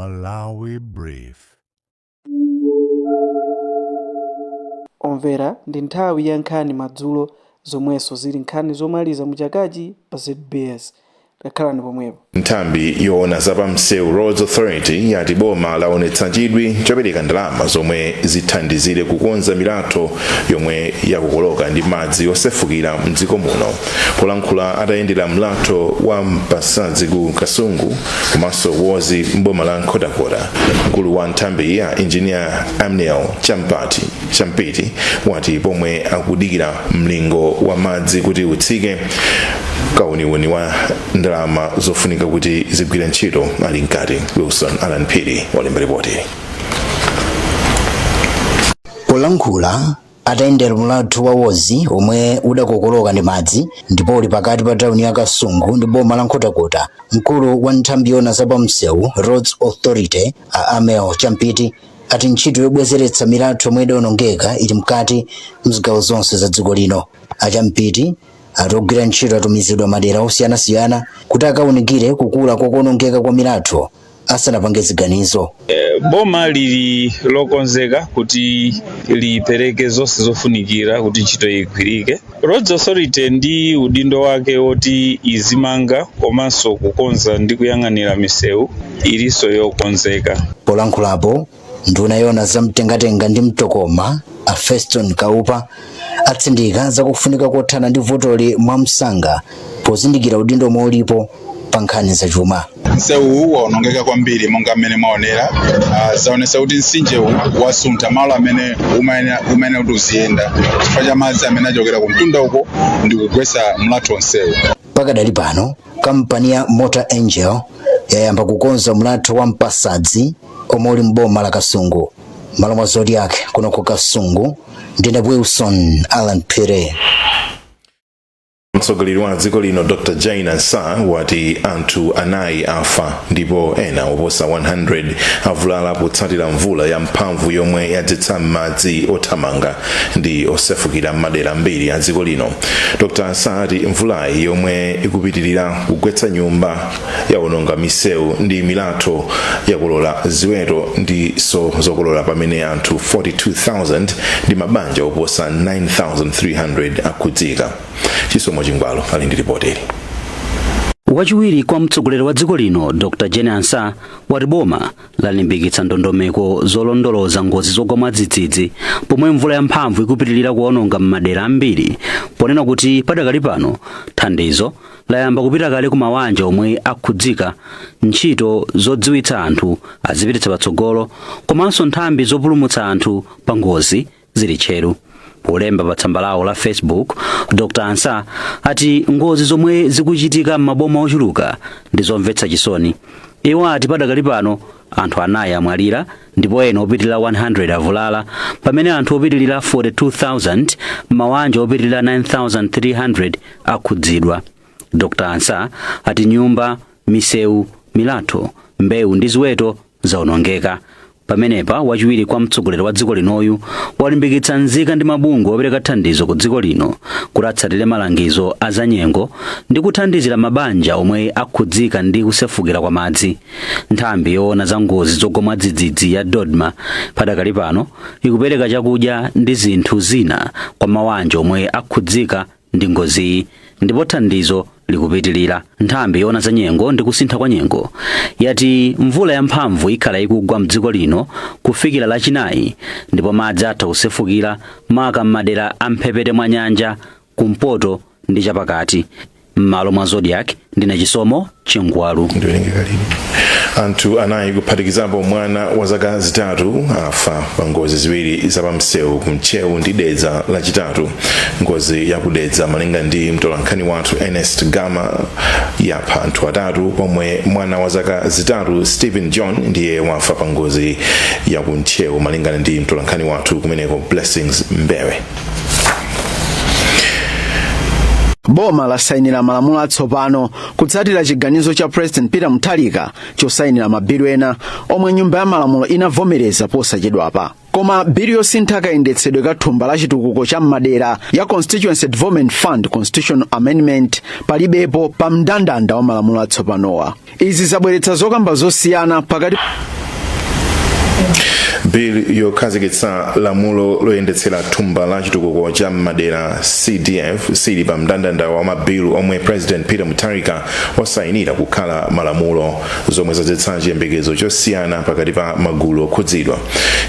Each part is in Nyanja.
Malawi Brief. Omvera ndi nthawi ya nkhani madzulo zomweso zili nkhani zomaliza muchakachi pa ZBS. Takhalani pomwepo. Nthambi yoona zapamsewu Roads Authority yati boma laonetsa chidwi chopereka ndalama zomwe zithandizire kukonza milatho yomwe yakukoloka ndi madzi osefukira mdziko muno. Polankhula atayendera mlatho wa mpasadzi ku Kasungu komanso wozi mboma la Nkhotakota, mkulu wa nthambi ya engineer Amnel Champiti wati pomwe akudikira mlingo wa madzi kuti utsike, kauniuni wa ndalama zofunika kuti zigwire ntchito ali mkati. Wilson Alan Piri walemba ripoti. Polankhula atayendera mlatho wa wozi omwe udakokoloka ndi madzi ndipo uli pakati pa tauni ya Kasungu ndi boma la Nkhotakota, mkulu wa nthambi yoona zapamsewu Roads Authority Amnel Champiti ati ntchito yobwezeretsa milatho omwe idawonongeka ili mkati mzigawo zonse za dziko lino. Champiti atogwira ntchito atumizidwa madera osiyanasiyana kuti akawunikire kukula kokonongeka kwa milatho asanapange ziganizo. Boma lili lokonzeka kuti lipereke zonse zofunikira kuti ntchito igwirike. Roads Authority ndi udindo wake woti izimanga komanso kukonza ndi kuyang'anira misewu ilinso yokonzeka. Polankhulapo nduna yoona zamtengatenga ndi mtokoma Feston Kaupa atsindika zakufunika kothana ndi votoli mwa msanga pozindikira udindo omwe ulipo pa nkhani za chuma. Msewu waonongeka kwambiri monga mmene maonera, zaonesa kuti mtsinje wasuntha malo amene umene kuti uziyenda chifukwa cha madzi amene achokera ku mtunda uko ndi kugwetsa mlatho onsewu. Pakadali pano kampani ya Motor Angel yayamba kukonza mlatho wa mpasadzi omwe uli mboma la Kasungu. Malo mwa Zodiac kuno ku Kasungu ndine Wilson Alan Pire. Mtsogoleri wa dziko lino Dr. Jaina Nsa wati anthu anayi afa ndipo ena oposa 100 avulala potsatira mvula ya mphamvu yomwe yadzetsa madzi othamanga ndi osefukira madera ambiri a dziko lino. Dr. Nsa ati mvulayi yomwe ikupitirira kugwetsa nyumba yaononga misewu ndi milatho yakolola ziweto ndi zokolola pamene anthu 42,000 ndi mabanja oposa 9,300 akhudzika. Chisomo Chingwalo ali ndi ripoti. Wachiwiri kwa mtsogoleri wa dziko lino Dr. Jaina Nsa wati boma lalimbikitsa ndondomeko zolondoloza ngozi zogwa mwadzidzidzi pomwe mvula ya mphamvu ikupitirira kuononga m'madera ambiri, ponena kuti padakali pano thandizo layamba kupita kale ku mabanja omwe akhudzika, ntchito zodziwitsa anthu azipititsa patsogolo komanso nthambi zopulumutsa anthu pa ngozi zili tcheru. Polemba pa tsamba lawo la Facebook, Dr. Nsa ati ngozi zomwe zikuchitika m'maboma ochuluka ndi zomvetsa chisoni. Iwo ati padakali pano anthu anayi amwalira ndipo ena opitirira 100 avulala pamene anthu opitirira 42,000 mabanja opitirira 9,300 akhudzidwa. Dr. Nsa ati nyumba, misewu, milatho, mbewu ndi ziweto zaonongeka. Pamenepa wachiwiri kwa mtsogoleri wa dziko linoyu walimbikitsa nzika ndi mabungwe opereka thandizo ku dziko lino kuti atsatire malangizo a zanyengo ndi kuthandizira mabanja omwe akhudzika ndi kusefukira kwa madzi. Nthambi yoona za ngozi zogwa mwadzidzidzi ya Dodma padakali pano ikupereka chakudya ndi zinthu zina kwa mabanja omwe akhudzika ndi ngoziyi ndipo thandizo likupitirira. Nthambi yoona za nyengo ndi kusintha kwa nyengo yati mvula ya mphamvu ikhala ikugwa mdziko lino kufikira lachinayi ndipo madzi atha kusefukira maka m'madera amphepete mwa nyanja kumpoto ndi chapakati. M'malo mwa Zodiac ndine Chisomo Chingwalu. Anthu anayi kuphatikizapo mwana wa zaka zitatu afa pa ngozi ziwiri zapamsewu kumchewu ndi Dedza lachitatu. Ngozi yakudedza malinga ndi mtolankhani wathu Ernest Gama yapha anthu atatu pomwe mwana wa zaka zitatu Stephen John ndiye wafa pa ngozi yakumchewu malingana ndi mtolankhani wathu kumeneko Blessings Mbewe. Boma lasayinira malamulo atsopano kutsatira chiganizo cha President Peter Mutharika chosayinira mabilu ena omwe nyumba ya malamulo inavomereza posachedwapa. Koma bilu yosintha kayendetsedwe ka thumba la chitukuko cha madera ya Constituency Development Fund Constitutional Amendment palibepo pa mndandanda wa malamulo atsopanowa. Izi zabweretsa zokamba zosiyana pakati bill yokhazikitsa lamulo loyendetsera thumba la chitukuko cha madera CDF sili pa mndandanda wa mabilu omwe President Peter Mutharika wasayinira kukhala malamulo zomwe zadzetsa chiyembekezo chosiyana pakati pa magulu okhudzidwa.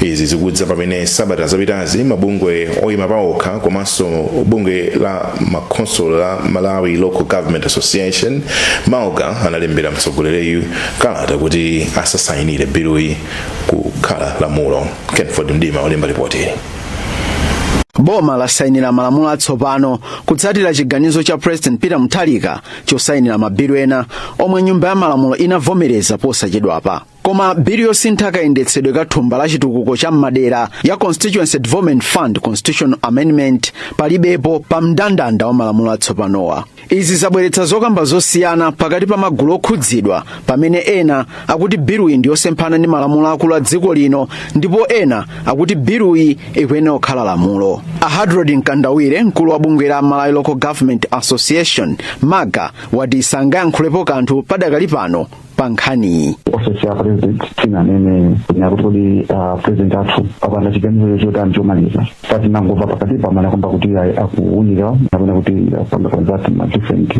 Izi zikudza pamene sabata zapitazi mabungwe oyima paokha komanso bungwe la makhonsolo la Malawi Local Government Association MALGA analembera mtsogoleri kalata kuti asasayinire biluyi kukhala lamulo. Kenford Mdima olemba ripoti. Boma lasayinira malamulo atsopano kutsatira chiganizo cha President Peter Mutharika chosayinira mabilu ena omwe nyumba ya malamulo inavomereza posachedwapa. Koma bilu yosintha kayendetsedwe ka thumba la chitukuko cha madera ya Constituency Development Fund Constitutional Amendment palibepo pa mndandanda wa malamulo atsopanowa. Izi zabweretsa zokamba zosiyana pakati pa magulu okhudzidwa pamene ena akuti biluyi ndi yosemphana ndi malamulo akulu a dziko lino ndipo ena akuti biluyi ikuyenera kukhala lamulo. Ahadrod Nkandawire, mkulu wa bungwe la Malawi Local Government Association MAGA, wati sangayankhulepo kanthu padakali pano pa nkhaniyi. Office ya President tina nene nyakutoli President athu apanda chiganizo chotani chomaliza pati nangova pakati pamana kwamba kuti akuunika napenda kuti panga contact ma different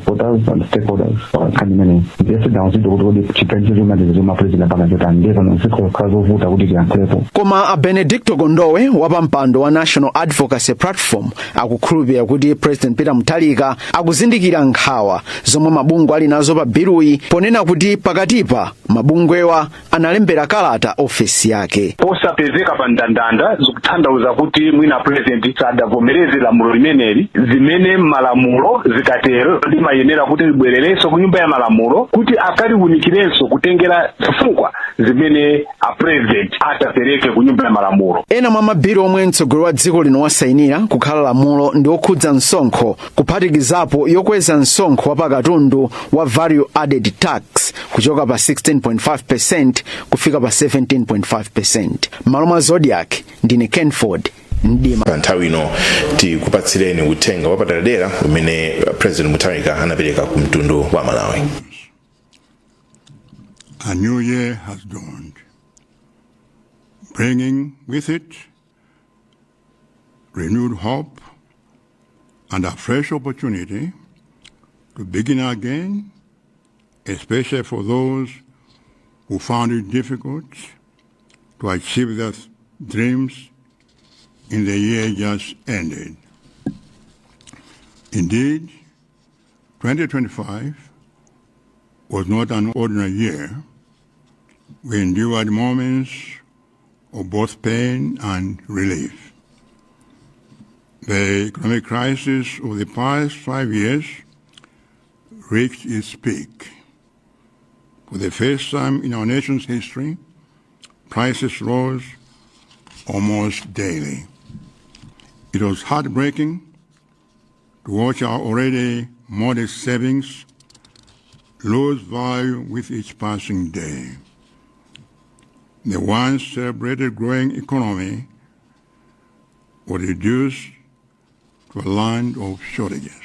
portals and stakeholders kandi mene ndiyese downzito kuti chiganizo chomaliza choma President apanda chotani ndiye pano nsiko kazovuta kuti tiyankhulepo. Koma a Benedicto Gondowe wapa mpando wa National Advocacy Platform akukhulupirira kuti President Peter Mutharika akuzindikira nkhawa zomwe mabungwe ali nazo pa biluyi ponena kuti pakatipa mabungwewa analembera kalata ofisi yake. Posapezeka pa mndandanda zikutanthauza kuti mwina President sadavomereze lamulo limeneli zimene malamulo zikatero limayenera kuti libwererenso ku nyumba ya malamulo kuti akaliwunikirenso kutengera chifukwa zimene a President atapereke ku nyumba ya malamulo. Ena mwa mabilu omwe mtsogoleri wa dziko lino wasayinira kukhala lamulo ndi okhudza msonkho kuphatikizapo yokweza msonkho wa pakatundu wa value added tax kuchoka pa 16.5% kufika pa 17.5%. Maloma Zodiac ndine Kenford Mdima. Nthawi ino tikupatsireni uthenga Wapadera umene President Mutharika anapereka ku mtundu wa Malawi. A new year has dawned, bringing with it renewed hope and a fresh opportunity to begin again, especially for those who found it difficult to achieve their dreams in the year just ended. Indeed, 2025 was not an ordinary year. We endured moments of both pain and relief. The economic crisis of the past 5 years reached its peak. For the first time in our nation's history, prices rose almost daily. It was heartbreaking to watch our already modest savings lose value with each passing day. The once celebrated growing economy was reduced to a land of shortages.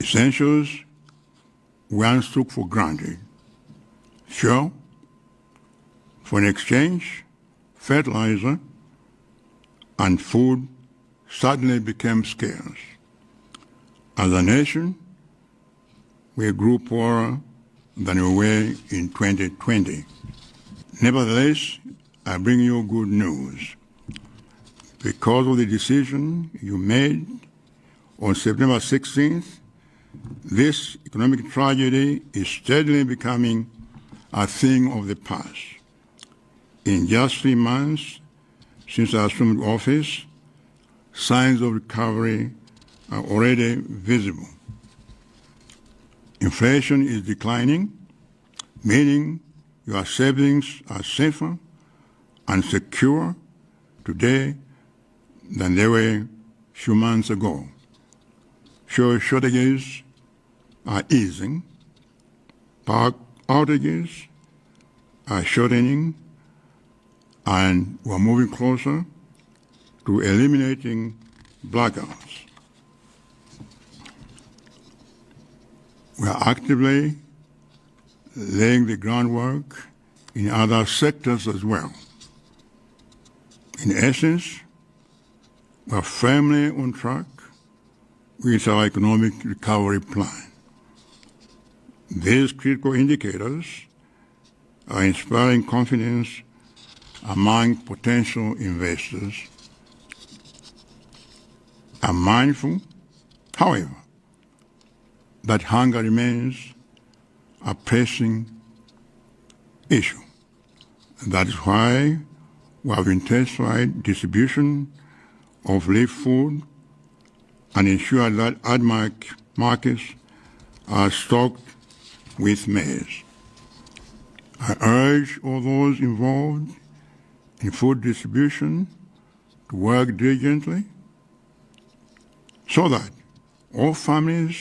Essentials once took for granted, fuel, foreign exchange, fertilizer, and food suddenly became scarce. As a nation, we grew poorer than we were in 2020. Nevertheless, I bring you good news. Because of the decision you made on September 16th, this economic tragedy is steadily becoming a thing of the past. In just 3 months since I assumed office, signs of recovery are already visible. Inflation is declining, meaning your savings are safer and secure today than they were a few months ago. Fuel shortages are easing, power outages are shortening, and we're moving closer to eliminating blackouts. We are actively laying the groundwork in other sectors as well. In essence, we are firmly on track with our economic recovery plan. These critical indicators are inspiring confidence among potential investors. I'm mindful, however, that hunger remains a pressing issue. That is why we have intensified distribution of relief food and ensured that ad markets are stocked with maize. I urge all those involved in food distribution to work diligently so that all families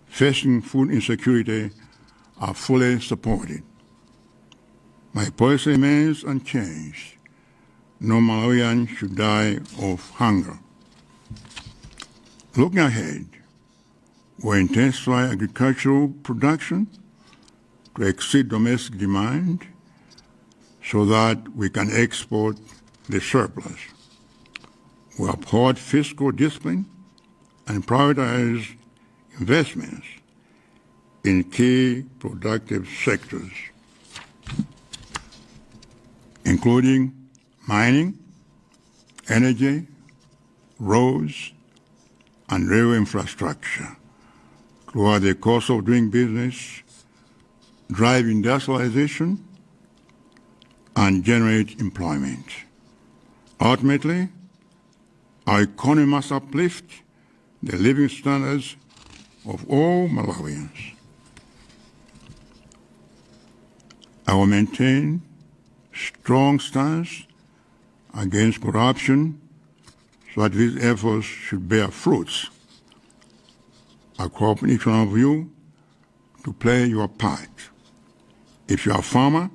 facing food insecurity are fully supported. My policy remains unchanged. No Malawian should die of hunger. Looking ahead, we intensify agricultural production to exceed domestic demand so that we can export the surplus. We uphold fiscal discipline and prioritize investments in key productive sectors, including mining, energy, roads, and railway infrastructure, to lower the cost of doing business, drive industrialization, and generate employment. Ultimately, our economy must uplift the living standards of all Malawians. I will maintain strong stance against corruption so that these efforts should bear fruits. I call upon each one of you to play your part. If you are a farmer,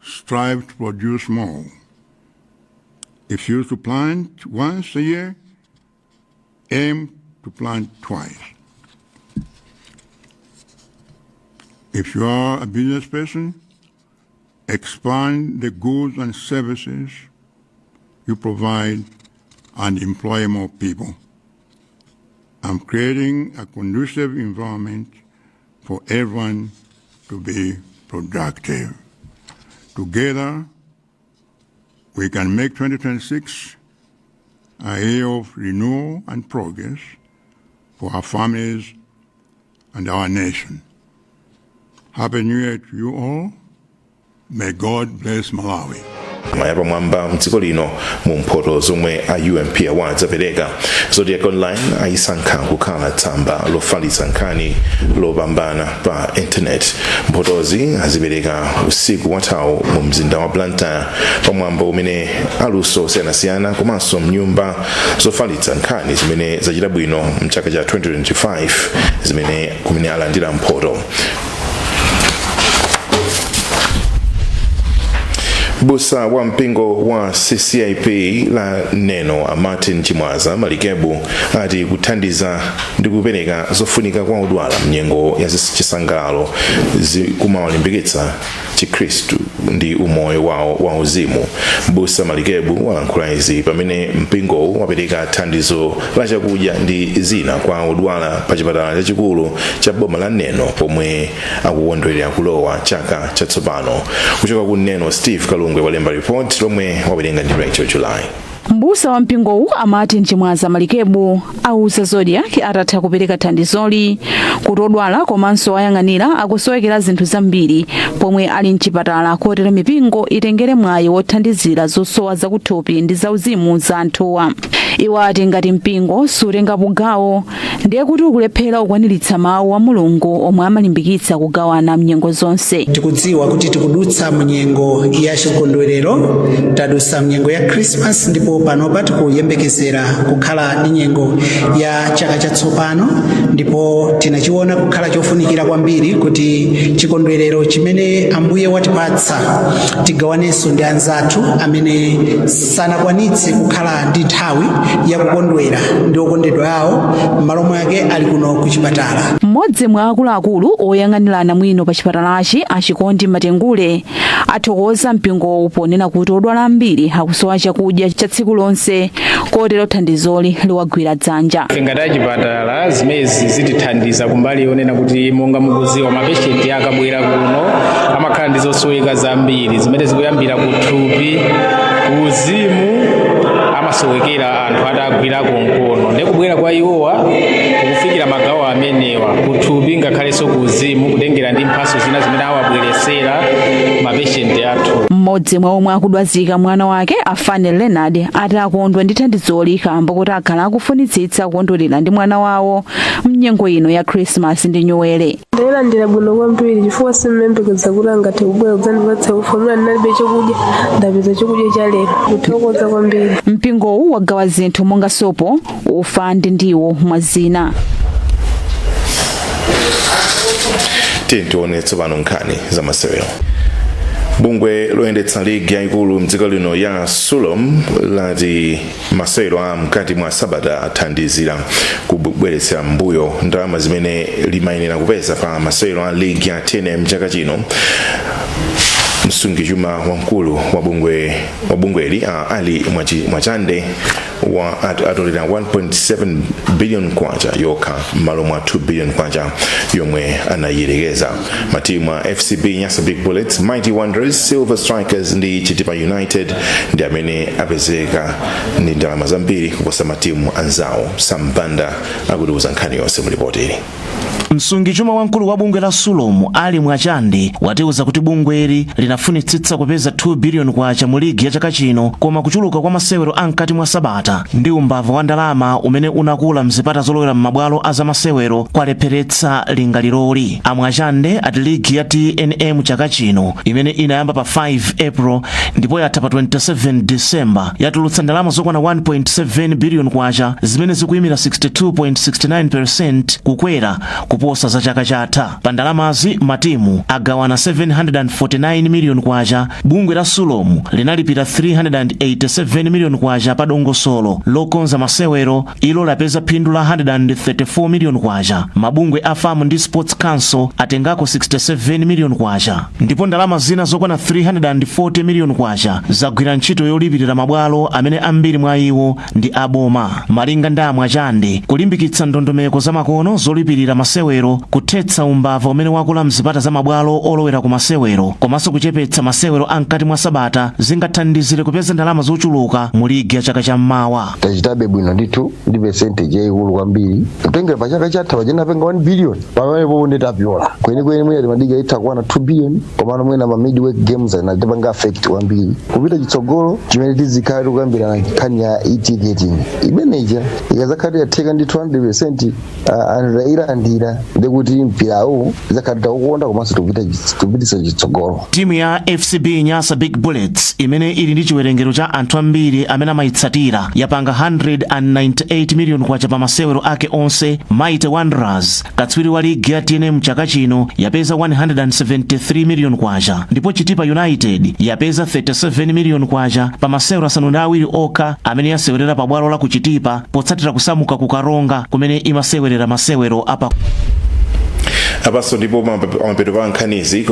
strive to produce more. If you used to plant once a year, aim to plant twice. If you are a business person, expand the goods and services you provide and employ more people. I'm creating a conducive environment for everyone to be productive. Together, we can make 2026 a year of renewal and progress for our families and our nation. Happy New Year to you all. May God bless Malawi. mayapa mwamba mdziko lino mu mphoto zomwe a UMP Awards apereka Zodiac Online ayisankha kukhala tsamba lofalitsa nkhani lopambana pa internet. Mphotozi azipereka usiku wathawu mu mzinda wa Blantyre pamwambo umene aluso osiyanasiyana komanso mnyumba zofalitsa nkhani zimene zachita bwino mchaka cha 2025 zimene kumene alandira mphoto. Busa wa mpingo wa CCIP la neno a Martin Chimwaza Malikebu ati kuthandiza ndi kupereka zofunika kwa odwala mnyengo ya chisangalalo zikumawalimbikitsa Chikhristu ndi umoyo wawo wauzimu. Busa Malikebu walankhula izi pamene mpingo wapereka thandizo la chakudya ndi zina kwa odwala pa chipatala chachikulu cha boma la neno pomwe akukondwerera kulowa chaka chatsopano. Kuchoka ku neno Steve Kalungwe walemba report lomwe wawerenga ndi Rachel July. Mbusa wa mpingowu a Martin Chimwaza Malikebu auza Zodiac atatha kupereka thandizoli kuti odwala komanso ayang'anira akusowekera zinthu zambiri pomwe ali mchipatala kotero mipingo itengere mwayi wothandizira zosowa zakuthupi ndi zauzimu za anthuwa. Iwo ati ngati mpingo sutengapo gawo ndiye kuti ukulephera kukwaniritsa mawu a Mulungu omwe amalimbikitsa kugawana mnyengo zonse. Tikudziwa kuti tikudutsa mnyengo ya chikondwerero, tadutsa mnyengo ya Christmas ndipo panopa tikuyembekezera kukhala ndi nyengo ya chaka chatsopano, ndipo tinachiona kukhala chofunikira kwambiri kuti chikondwerero chimene Ambuye watipatsa tigawanenso ndi anzathu amene sanakwanitse kukhala ndi nthawi yakukondwera ndi okondedwa awo, m'malo mwake ali kuno ku chipatala. Mmodzi mwa akuluakulu oyang'anirana mwino pa chipatalachi Achikondi Matengule athokoza mpingowu ponena kuti odwala ambiri akusowa chakudya cha tsiku lonse, kotero thandizoli liwagwira dzanja. Ngati chipatala zimezi zitithandiza kumbali yonena kuti monga mukuziwa mapeshenti akabwera kuno amakhala ndi zosoweka zambiri zimene zikuyambira kuthupi, kuuzimu, amasowekera anthu atagwira konkono. Ndikubwera kwa iwowa kufikira magawo amenewa kuthupi ngakhalenso kuuzimu kutengera ndi mphaso zina zimene awabweresera mapeshenti athu. Mmodzi mwa omwe akudwazika mwana wake Afane Leonard atakondwa ndi thandizoli kamba kuti akhala akufunitsitsa kukondwerera ndi mwana wawo mnyengo ino ya Christmas ndi Nyowere. Ndalandira bwino kwambiri chifukwa simembekeza kuti angathe kubwera kudzandipatsa ufamula ndinalibe chakudya, ndapeza chakudya cha lero, kuthokoza kwambiri. Mpingowu wagawa zinthu monga sopo, ufa ndi ndiwo mwa zina. Tione tsopano nkhani za masewero. Bungwe loyendetsa ligi yaikulu mdziko lino ya Sulom lati masewero a mkati mwa sabata athandizira kubweretsa mbuyo ndalama zimene limayenera kupeza pa masewero a ligi ya TNM chaka chino. Msungichuma wamkulu wa bungweli Ali Mwachande atolera 1.7 billion kwacha yokha m'malo mwa 2 billion kwacha yomwe anayiyerekeza. Matimu a FCB Nyasa Big Bullets, Mighty Wanderers, Silver Strikers ndi Chitipa United ndi amene apezeka ndi ndalama zambiri kuposa matimu anzawo. Sambanda akutiuza nkhani yonse mulipoteri. Msungichuma wamkulu wa bungwe la Sulom Ali Mwachande watiuza kuti bungweli linafunitsitsa kupeza 2 billion kwacha mu ligi ya chaka chino, koma kuchuluka kwa masewero ankati mwa sabata ndi umbava wa ndalama umene unakula mzipata zolowera m'mabwalo a za masewero kwalepheretsa lingaliroli. Amwachande ati ligi ya TNM chaka chino imene inayamba pa 5 April ndipo yatha pa 27 December yatulutsa ndalama zokwana 1.7 billion kwacha zimene zikuyimira 62.69% kukwera kuposa za chaka chatha. Pa ndalamazi matimu agawana 749 million kwacha. Bungwe la Sulom linalipira 387 million kwacha pa dongosolo lokonza masewero, ilo lapeza phindu la 134 million kwacha. Mabungwe a Farm ndi Sports Council atengako 67 million kwacha, ndipo ndalama zina zokwana 340 million kwacha zagwira ntchito yolipirira mabwalo amene ambiri mwa iwo ndi aboma. Malinga ndi Amwachande, kulimbikitsa ndondomeko za makono zolipirira masewero, kuthetsa umbava umene wakula mzipata za mabwalo olowera ku masewero, komanso kuchepetsa masewero ankati mwa sabata zingathandizire kupeza ndalama zochuluka mu ligi ya chaka chammawa. Tachitabe bwino ndithu ndi percentage yaikulu kwambiri. Kutengera pa chaka chatha pachina penga 1 billion pamene poonde tapyola kwenikweni mwina madiga itakwana 2 billion, komano mwina ma midweek games anatipanga affect kwambiri kupita chitsogolo chimene tizikhala tikuyambira nkhani ya e-ticketing imeneja ikazakhala yatheka ndi 200% ilandira ndikuti mpirawo zakhala ukukonda komanso tupitisa chitsogolo. Timu ya FCB Nyasa Big Bullets imene ili ndi chiwerengero cha anthu ambiri amene amayitsatira yapanga 198 million kwacha pa masewero ake onse. Mighty Wanderers, katswiri wa ligi ya TNM chaka chino, yapeza 173 million kwacha, ndipo Chitipa United yapeza 37 million kwacha pa masewero asanu ndi awiri okha amene yasewerera pa bwalo la kuchitipa potsatira kusamuka ku Karonga kumene imasewerera masewero apa. Apaso ndipo mapeto pa nkhanizi